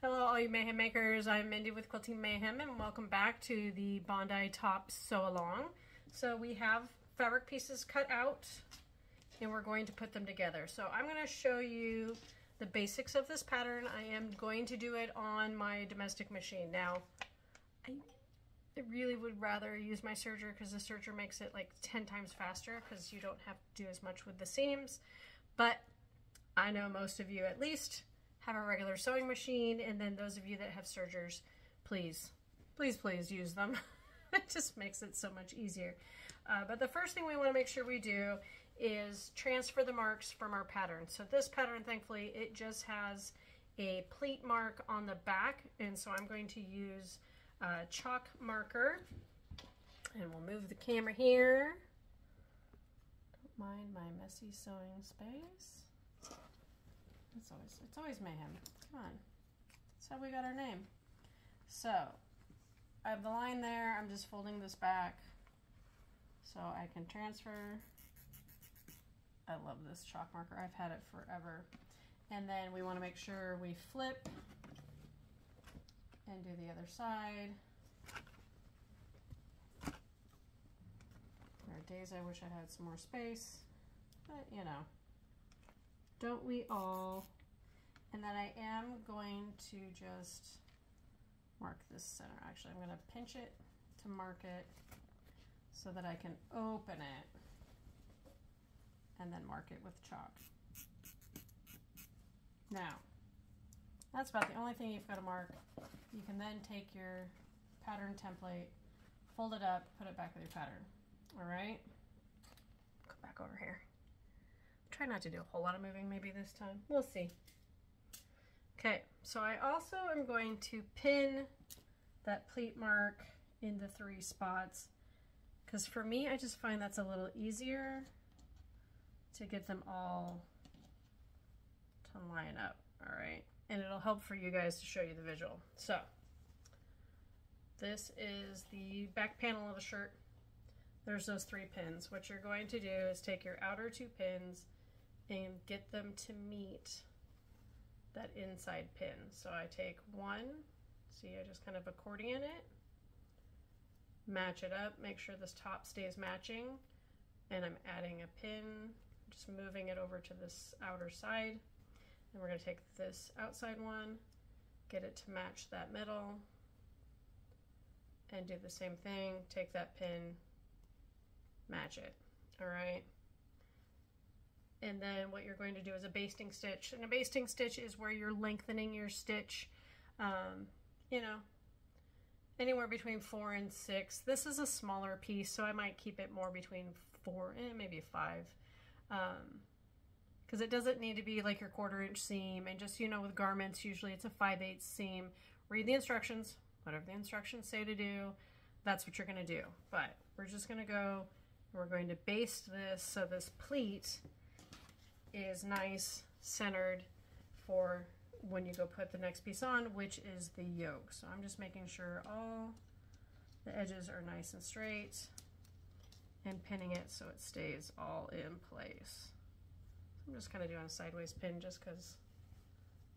Hello all you mayhem makers, I'm Mindy with Quilting Mayhem and welcome back to the Bondi top sew along. So we have fabric pieces cut out and we're going to put them together. So I'm going to show you the basics of this pattern. I am going to do it on my domestic machine. Now I really would rather use my serger because the serger makes it like 10 times faster because you don't have to do as much with the seams. But I know most of you at least have a regular sewing machine, and then those of you that have sergers, please use them. It just makes it so much easier. But the first thing we want to make sure we do is transfer the marks from our pattern. So this pattern, thankfully, it just has a pleat mark on the back, and so I'm going to use a chalk marker, and we'll move the camera here. Don't mind my messy sewing space. It's always mayhem. Come on. That's how we got our name. So I have the line there. I'm just folding this back so I can transfer. I love this chalk marker. I've had it forever. And then we want to make sure we flip and do the other side. There are days I wish I had some more space, but you know. Don't we all? And then I am going to just mark this center. Actually, I'm going to pinch it to mark it so that I can open it and then mark it with chalk. Now, that's about the only thing you've got to mark. You can then take your pattern template, fold it up, put it back with your pattern. All right? Come back over here. Try not to do a whole lot of moving maybe this time. We'll see. Okay, so I also am going to pin that pleat mark in the 3 spots because for me, I just find that's a little easier to get them all to line up, all right? And it'll help for you guys to show you the visual. So this is the back panel of a shirt. There's those 3 pins. What you're going to do is take your outer 2 pins and get them to meet that inside pin. So I take one, see, I just kind of accordion it, match it up, make sure this top stays matching, and I'm adding a pin, just moving it over to this outer side. And we're going to take this outside one, get it to match that middle, and do the same thing, take that pin, match it, all right? And then what you're going to do is a basting stitch. And a basting stitch is where you're lengthening your stitch, you know, anywhere between 4 and 6. This is a smaller piece, so I might keep it more between 4 and maybe 5. Because it doesn't need to be like your 1/4 inch seam. And just, you know, with garments, usually it's a 5/8 seam. Read the instructions. Whatever the instructions say to do, that's what you're going to do. But we're just going to go, we're going to baste this so this pleat is nice, centered for when you go put the next piece on, which is the yoke. So I'm just making sure all the edges are nice and straight and pinning it so it stays all in place. I'm just kind of doing a sideways pin just because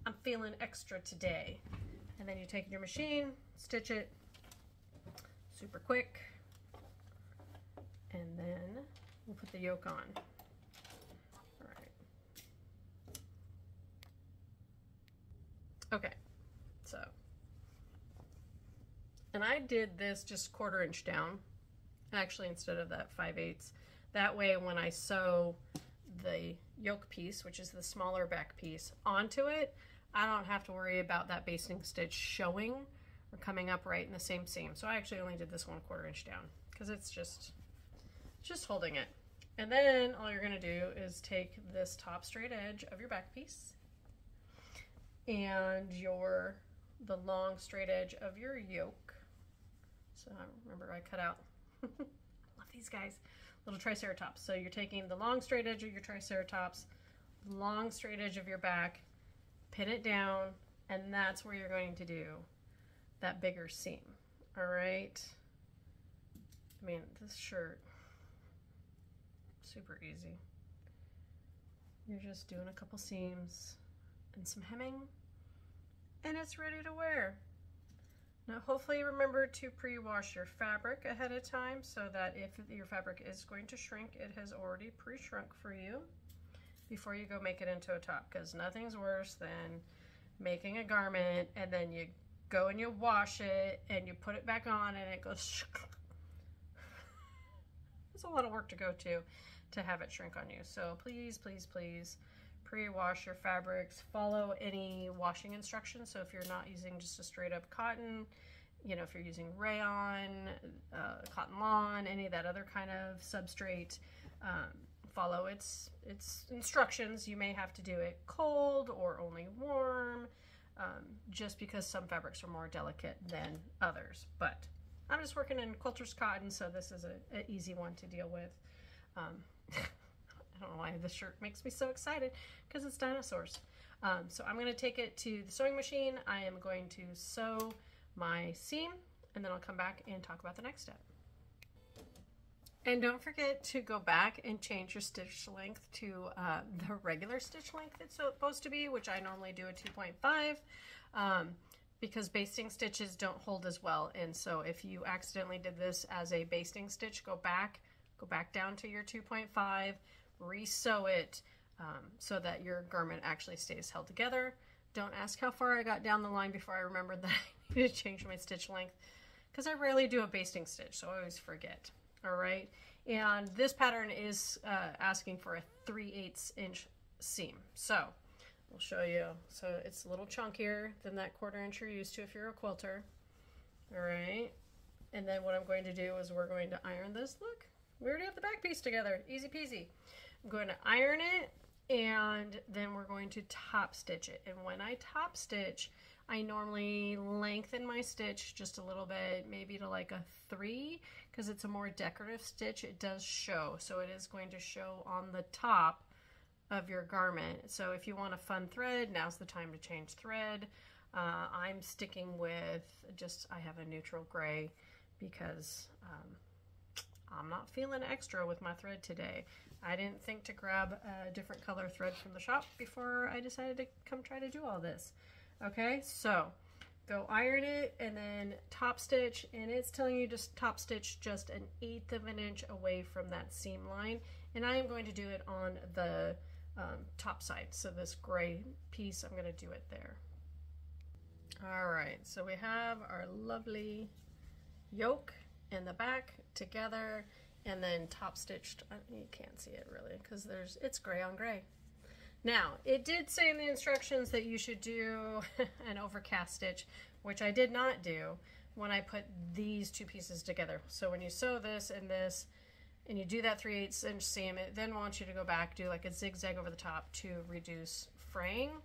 I'm feeling extra today. And then you take your machine, stitch it super quick, and then we'll put the yoke on. Okay, so, and I did this just 1/4 inch down, actually, instead of that 5/8. That way, when I sew the yoke piece, which is the smaller back piece, onto it, I don't have to worry about that basting stitch showing or coming up right in the same seam. So I actually only did this 1/4 inch down because it's just holding it. And then all you're gonna do is take this top straight edge of your back piece and the long straight edge of your yoke. So remember I cut out, I love these guys, little triceratops. So you're taking the long straight edge of your triceratops, long straight edge of your back, pin it down, and that's where you're going to do that bigger seam, all right? I mean, this shirt, super easy. You're just doing a couple seams and some hemming, and it's ready to wear. Now hopefully remember to pre-wash your fabric ahead of time so that if your fabric is going to shrink, it has already pre-shrunk for you before you go make it into a top, because nothing's worse than making a garment and then you go and you wash it and you put it back on and it goes it's a lot of work to go to have it shrink on you. So please, please, please pre-wash your fabrics. Follow any washing instructions. So if you're not using just a straight up cotton, you know, if you're using rayon, cotton lawn, any of that other kind of substrate, follow its instructions. You may have to do it cold or only warm, just because some fabrics are more delicate than others. But I'm just working in quilter's cotton, so this is an easy one to deal with. I don't know why this shirt makes me so excited, because it's dinosaurs. So I'm going to take it to the sewing machine. I am going to sew my seam, and then I'll come back and talk about the next step. And don't forget to go back and change your stitch length to the regular stitch length it's supposed to be, which I normally do a 2.5, because basting stitches don't hold as well. And so if you accidentally did this as a basting stitch, go back down to your 2.5, re-sew it so that your garment actually stays held together. Don't ask how far I got down the line before I remembered that I needed to change my stitch length, because I rarely do a basting stitch, so I always forget. All right, and this pattern is asking for a 3/8 inch seam. So we'll show you. So it's a little chunkier than that 1/4 inch you're used to if you're a quilter. All right, and then what I'm going to do is we're going to iron this. Look, we already have the back piece together, easy peasy. I'm going to iron it, and then we're going to top stitch it. And when I top stitch, I normally lengthen my stitch just a little bit, maybe to like a 3, because it's a more decorative stitch. It does show, so it is going to show on the top of your garment. So if you want a fun thread, now's the time to change thread. I'm sticking with I have a neutral gray, because I'm not feeling extra with my thread today. I didn't think to grab a different color thread from the shop before I decided to come try to do all this. Okay, so go iron it and then top stitch, and it's telling you to top stitch just 1/8 of an inch away from that seam line, and I am going to do it on the top side. So this gray piece, I'm going to do it there. All right, so we have our lovely yoke and the back together, and then top stitched. You can't see it really because it's gray on gray. Now, it did say in the instructions that you should do an overcast stitch, which I did not do when I put these two pieces together. So when you sew this and you do that 3/8 inch seam, it then wants you to go back, do like a zigzag over the top to reduce fraying.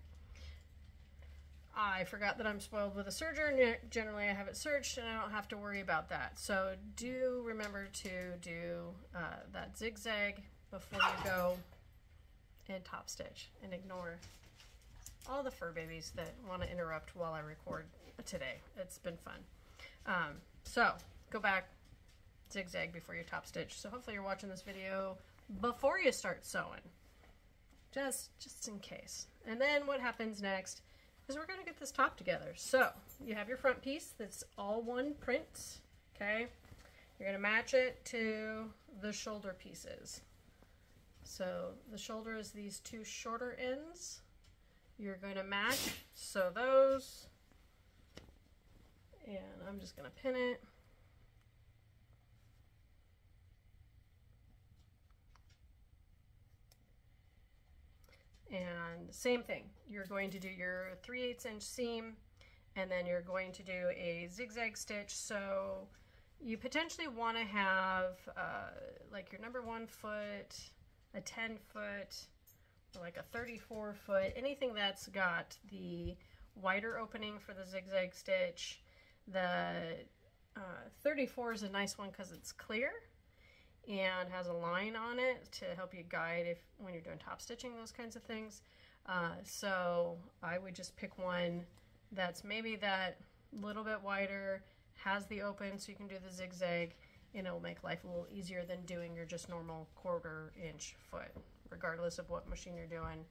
I forgot that I'm spoiled with a serger, and generally I have it serged and I don't have to worry about that. So do remember to do that zigzag before you go and top stitch, and ignore all the fur babies that want to interrupt while I record today. It's been fun. So go back, zigzag before you top stitch. So hopefully you're watching this video before you start sewing, just in case. And then what happens next is we're going to get this top together. So you have your front piece that's all one print. Okay, you're going to match it to the shoulder pieces. So the shoulder is these two shorter ends. You're going to match, sew those, and I'm just going to pin it. And same thing, you're going to do your 3/8 inch seam, and then you're going to do a zigzag stitch. So you potentially want to have like your number 1 foot, a 10 foot, or like a 34 foot, anything that's got the wider opening for the zigzag stitch. The 34 is a nice one because it's clear and has a line on it to help you guide when you're doing top stitching, those kinds of things. So I would just pick one that's maybe that little bit wider, has the open so you can do the zigzag, and it will make life a little easier than doing your just normal 1/4 inch foot. Regardless of what machine you're doing,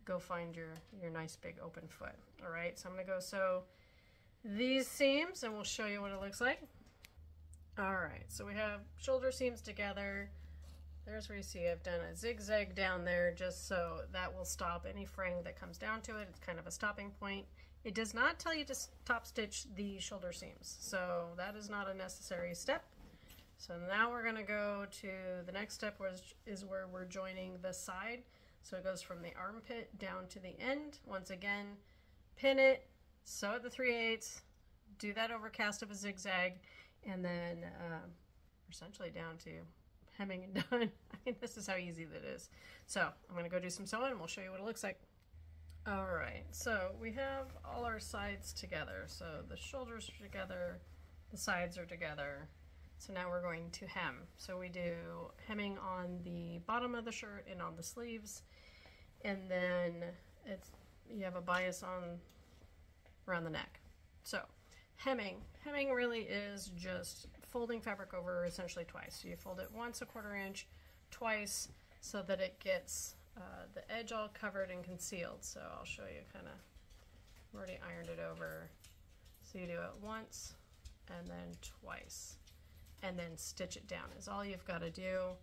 go find your nice big open foot. All right, so I'm gonna go sew these seams and we'll show you what it looks like. All right, so we have shoulder seams together. There's where you see I've done a zigzag down there just so that will stop any fraying that comes down to it. It's kind of a stopping point. It does not tell you to top stitch the shoulder seams, so that is not a necessary step. So now we're gonna go to the next step, which is where we're joining the side. So it goes from the armpit down to the end. Once again, pin it, sew at the 3/8, do that overcast of a zigzag, and then essentially down to hemming and done. I mean, this is how easy that is. So I'm gonna go do some sewing and we'll show you what it looks like. All right, so we have all our sides together. So the shoulders are together, the sides are together. So now we're going to hem. So we do hemming on the bottom of the shirt and on the sleeves, and then you have a bias on around the neck. So hemming really is just folding fabric over essentially twice. So you fold it once 1/4 inch, twice, so that it gets the edge all covered and concealed. So I'll show you kind of, I've already ironed it over. So you do it once and then twice, and then stitch it down is all you've got to do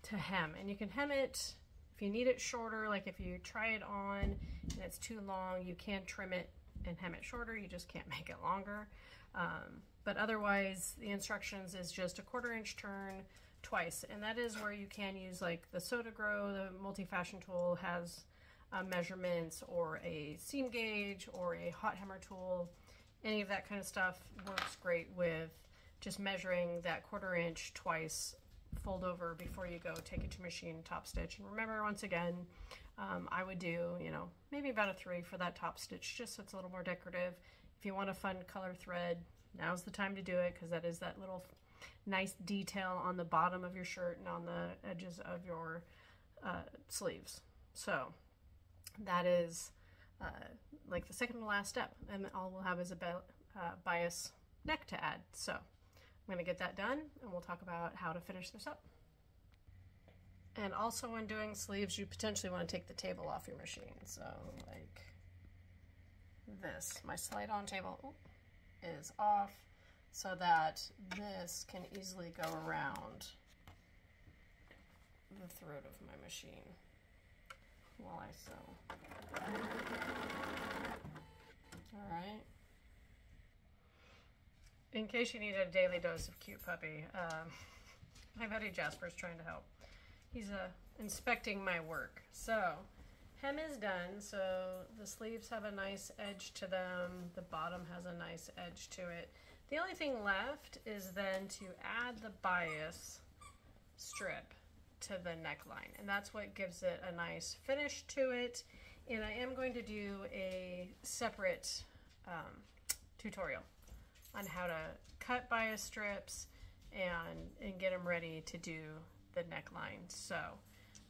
to hem. And you can hem it if you need it shorter, like if you try it on and it's too long, you can trim it and hem it shorter. You just can't make it longer. But otherwise, the instructions is just a 1/4 inch turn twice, and that is where you can use like the Sew to Grow. The multi-fashion tool has measurements, or a seam gauge, or a hot hammer tool. Any of that kind of stuff works great with just measuring that 1/4 inch twice, fold over before you go take it to machine, top stitch. And remember, once again, I would do, you know, maybe about a 3 for that top stitch, just so it's a little more decorative. If you want a fun color thread, now's the time to do it, because that is that little nice detail on the bottom of your shirt and on the edges of your sleeves. So that is like the second to last step, and all we'll have is a bias neck to add. So I'm going to get that done, and we'll talk about how to finish this up. And also, when doing sleeves, you potentially want to take the table off your machine. So like this, my slide on table is off, so that this can easily go around the throat of my machine while I sew. All right. In case you need a daily dose of cute puppy, my buddy Jasper's trying to help. He's inspecting my work. So hem is done, so the sleeves have a nice edge to them. The bottom has a nice edge to it. The only thing left is then to add the bias strip to the neckline, and that's what gives it a nice finish to it. And I am going to do a separate tutorial on how to cut bias strips and get them ready to do the neckline. So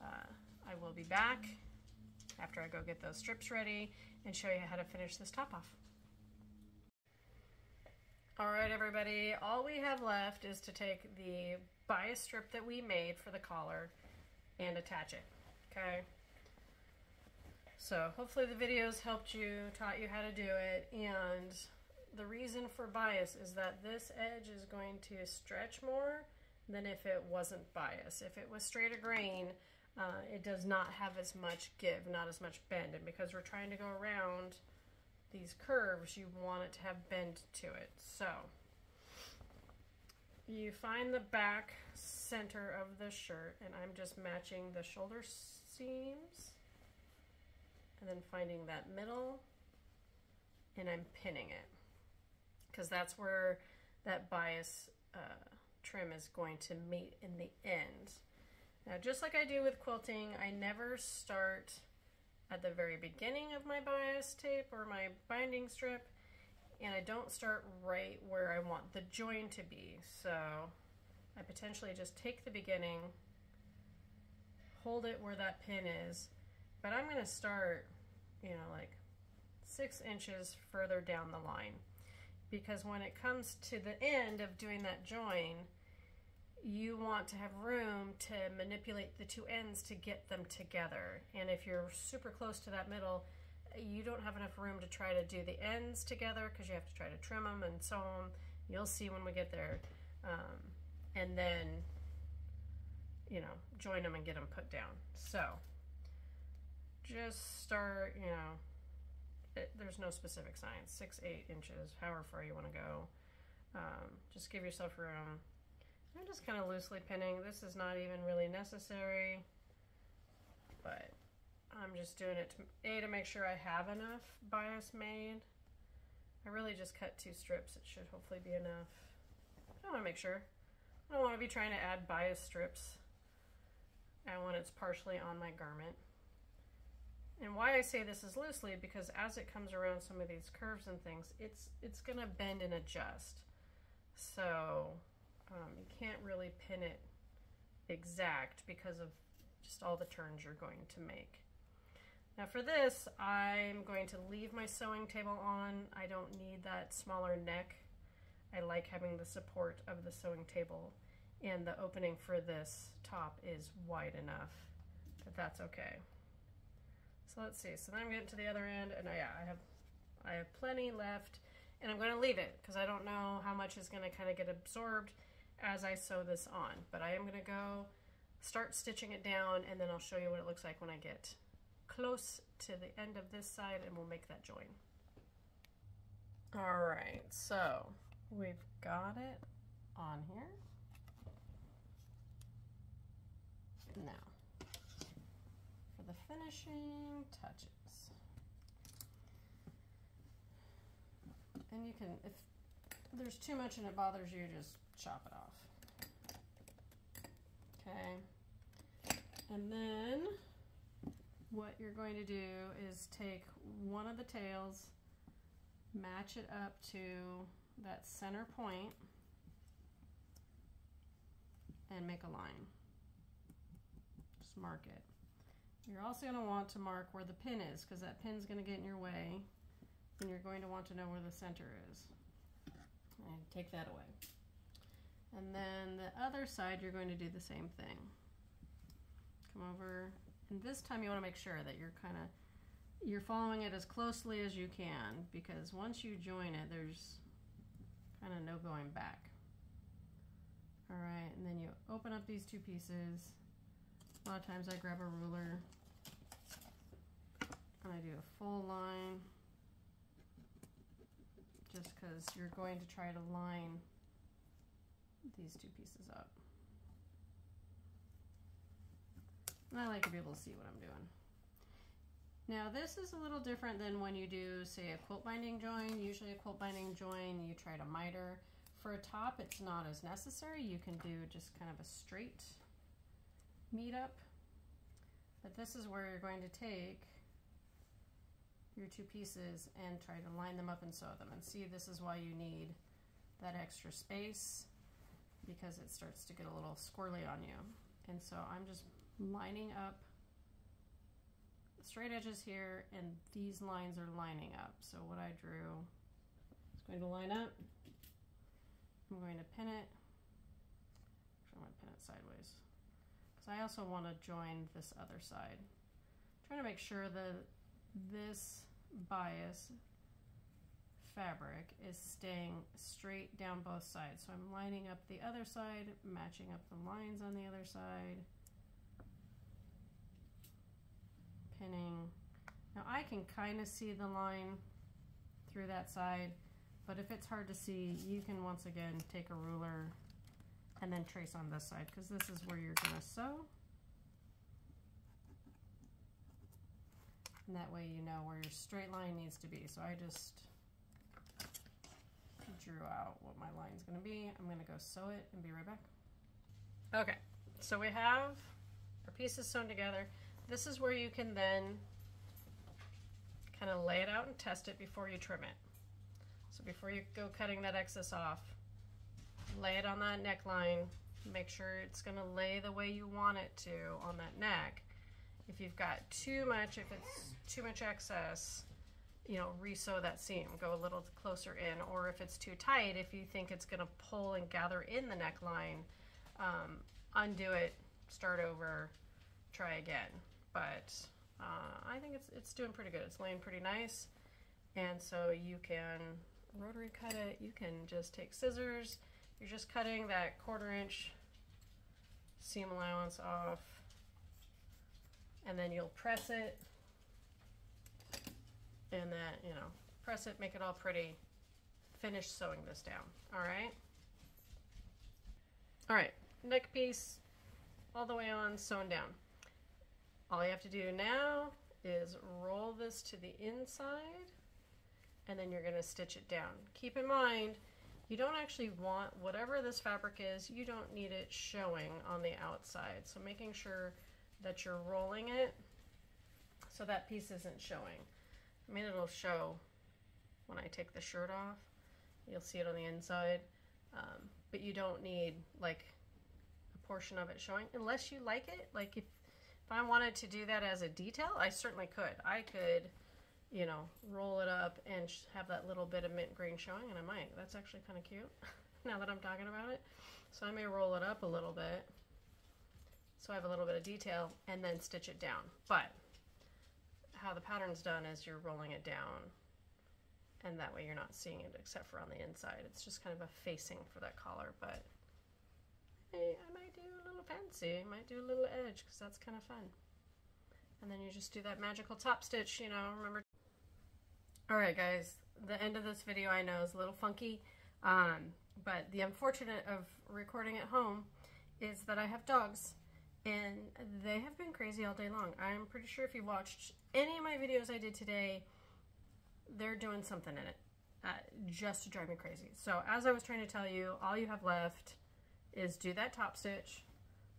I will be back after I go get those strips ready and show you how to finish this top off. All right, everybody, all we have left is to take the bias strip that we made for the collar and attach it, okay? So hopefully the videos helped you, taught you how to do it, and the reason for bias is that this edge is going to stretch more than if it wasn't bias. If it was straight or grain, it does not have as much give, not as much bend, and because we're trying to go around these curves, you want it to have bend to it. So you find the back center of the shirt, and I'm just matching the shoulder seams, and then finding that middle, and I'm pinning it, because that's where that bias trim is going to meet in the end. Now, just like I do with quilting, I never start at the very beginning of my bias tape or my binding strip, and I don't start right where I want the join to be. So I potentially just take the beginning, hold it where that pin is, but I'm going to start, you know, like 6 inches further down the line, because when it comes to the end of doing that join, you want to have room to manipulate the two ends to get them together. And if you're super close to that middle, you don't have enough room to try to do the ends together because you have to try to trim them and sew them. You'll see when we get there. And then, you know, join them and get them put down. So just start, you know, there's no specific science, 6-8 inches, however far you want to go. Just give yourself room. I'm just kind of loosely pinning. This is not even really necessary, but I'm just doing it to make sure I have enough bias made. I really just cut 2 strips. It should hopefully be enough. I want to make sure. I don't want to be trying to add bias strips and when it's partially on my garment. And why I say this is loosely, because as it comes around some of these curves and things, it's gonna bend and adjust. So you can't really pin it exact because of just all the turns you're going to make. Now for this, I'm going to leave my sewing table on. I don't need that smaller neck. I like having the support of the sewing table, and the opening for this top is wide enough that that's okay. So let's see, so now I'm getting to the other end, and I have plenty left, and I'm going to leave it because I don't know how much is going to kind of get absorbed as I sew this on. But I am going to go start stitching it down, and then I'll show you what it looks like when I get close to the end of this side, and we'll make that join. All right, so we've got it on here. Now, for the finishing touches. And you can, if there's too much and it bothers you, just chop it off. Okay. And then what you're going to do is take one of the tails, match it up to that center point, and make a line. Just mark it. You're also going to want to mark where the pin is, because that pin's going to get in your way, and you're going to want to know where the center is. And take that away. And then the other side, you're going to do the same thing. Come over, and this time you want to make sure that you're following it as closely as you can, because once you join it, there's kind of no going back. All right, and then you open up these 2 pieces. A lot of times I grab a ruler and I do a full line, just because you're going to try to line these 2 pieces up. And I like to be able to see what I'm doing. Now this is a little different than when you do, say, a quilt binding join. Usually a quilt binding join, you try to miter. For a top, it's not as necessary. You can do just kind of a straight meet up. But this is where you're going to take your 2 pieces and try to line them up and sew them. And see, this is why you need that extra space, because it starts to get a little squirrely on you. And so I'm just lining up the straight edges here, and these lines are lining up. So what I drew is going to line up. I'm going to pin it. Actually, I'm going to pin it sideways, because I also want to join this other side. I'm trying to make sure that this bias fabric is staying straight down both sides. So I'm lining up the other side, matching up the lines on the other side, pinning. Now I can kind of see the line through that side, but if it's hard to see, you can once again take a ruler and then trace on this side, because this is where you're going to sew. And that way you know where your straight line needs to be. So I just drew out what my line's going to be. I'm going to go sew it and be right back. Okay, so we have our pieces sewn together. This is where you can then kind of lay it out and test it before you trim it. So before you go cutting that excess off, lay it on that neckline. Make sure it's going to lay the way you want it to on that neck. If you've got too much, if it's too much excess, you know, re-sew that seam, go a little closer in. Or if it's too tight, if you think it's going to pull and gather in the neckline, undo it, start over, try again. But I think it's doing pretty good. It's laying pretty nice. And so you can rotary cut it. You can just take scissors. You're just cutting that 1/4 inch seam allowance off. And then you'll press it. And then, you know, press it, make it all pretty. Finish sewing this down. All right. All right. Neck piece all the way on, sewn down. All you have to do now is roll this to the inside, and then you're going to stitch it down. Keep in mind, you don't actually want, whatever this fabric is, you don't need it showing on the outside. So making sure that you're rolling it so that piece isn't showing. I mean, it'll show when I take the shirt off. You'll see it on the inside, but you don't need like a portion of it showing unless you like it. Like if I wanted to do that as a detail, I certainly could. I could, you know, roll it up and have that little bit of mint green showing, and I might. That's actually kind of cute now that I'm talking about it. So I may roll it up a little bit so I have a little bit of detail and then stitch it down. But how the pattern's done is you're rolling it down, and that way you're not seeing it except for on the inside. It's just kind of a facing for that collar, but hey, I might do a little fancy. I might do a little edge because that's kind of fun. And then you just do that magical top stitch, you know, remember. All right, guys, the end of this video I know is a little funky, but the unfortunate of recording at home is that I have dogs, and they have been crazy all day long. I'm pretty sure if you watched any of my videos I did today, they're doing something in it just to drive me crazy. So as I was trying to tell you, all you have left is do that top stitch.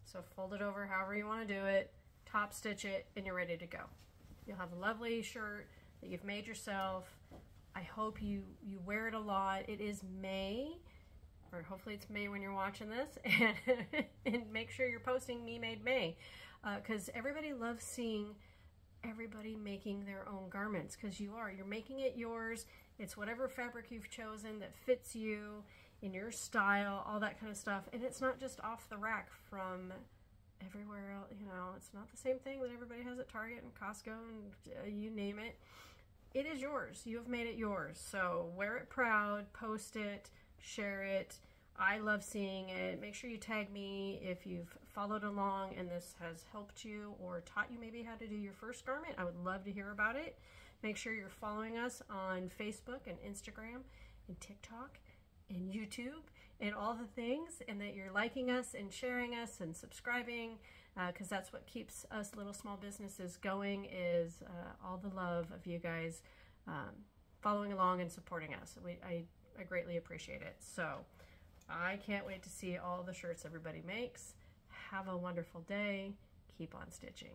So fold it over however you want to do it, top stitch it, and you're ready to go. You'll have a lovely shirt that you've made yourself. I hope you wear it a lot. It is May, or hopefully it's May when you're watching this, and make sure you're posting Me Made May, because everybody loves seeing everybody making their own garments, because you're making it yours. It's whatever fabric you've chosen that fits you in your style, all that kind of stuff. And it's not just off the rack from everywhere else, you know, it's not the same thing that everybody has at Target and Costco and you name it. It is yours. You have made it yours. So wear it proud, post it, share it. I love seeing it. Make sure you tag me if you've followed along and this has helped you or taught you maybe how to do your first garment. I would love to hear about it. Make sure you're following us on Facebook and Instagram and TikTok and YouTube and all the things, and that you're liking us and sharing us and subscribing, because that's what keeps us little small businesses going, is all the love of you guys following along and supporting us. I greatly appreciate it. So I can't wait to see all the shirts everybody makes. Have a wonderful day. Keep on stitching.